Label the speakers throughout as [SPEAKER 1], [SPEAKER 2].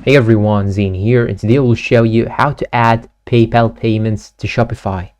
[SPEAKER 1] Hey everyone, Zane here, and today we'll show you how to add PayPal payments to Shopify.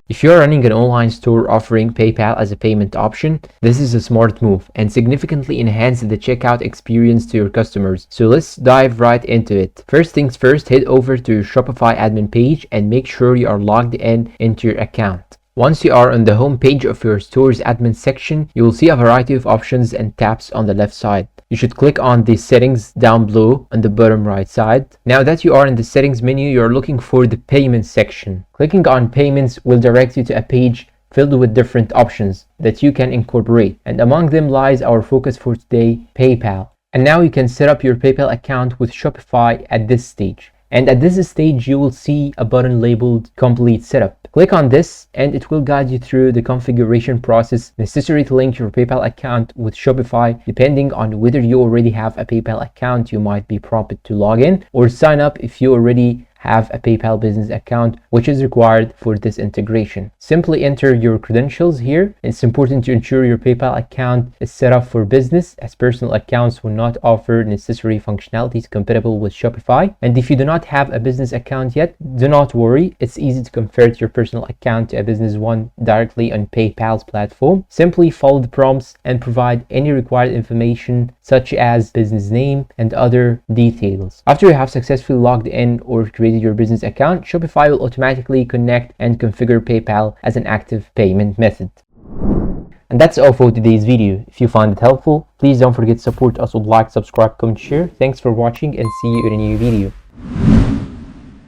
[SPEAKER 1] If you're running an online store offering PayPal as a payment option, this is a smart move and significantly enhances the checkout experience to your customers. So let's dive right into it. First things first, head over to your Shopify admin page and make sure you are logged into your account. Once you are on the home page of your store's admin section, you will see a variety of options and tabs on the left side. You should click on the settings down below on the bottom right side. Now that you are in the settings menu, you are looking for the payments section. Clicking on payments will direct you to a page filled with different options that you can incorporate. And among them lies our focus for today, PayPal. And now you can set up your PayPal account with Shopify at this stage. And at this stage, you will see a button labeled Complete Setup. Click on this and it will guide you through the configuration process necessary to link your PayPal account with Shopify. Depending on whether you already have a PayPal account, you might be prompted to log in or sign up if you already have a PayPal business account, which is required for this integration. Simply enter your credentials here. It's important to ensure your PayPal account is set up for business, as personal accounts will not offer necessary functionalities compatible with Shopify. And if you do not have a business account yet, do not worry. It's easy to convert your personal account to a business one directly on PayPal's platform. Simply follow the prompts and provide any required information such as business name and other details. After you have successfully logged in or created your business account, Shopify will automatically connect and configure PayPal as an active payment method. And that's all for today's video. If you find it helpful, please don't forget to support us with like, subscribe, comment, share. Thanks for watching and see you in a new video.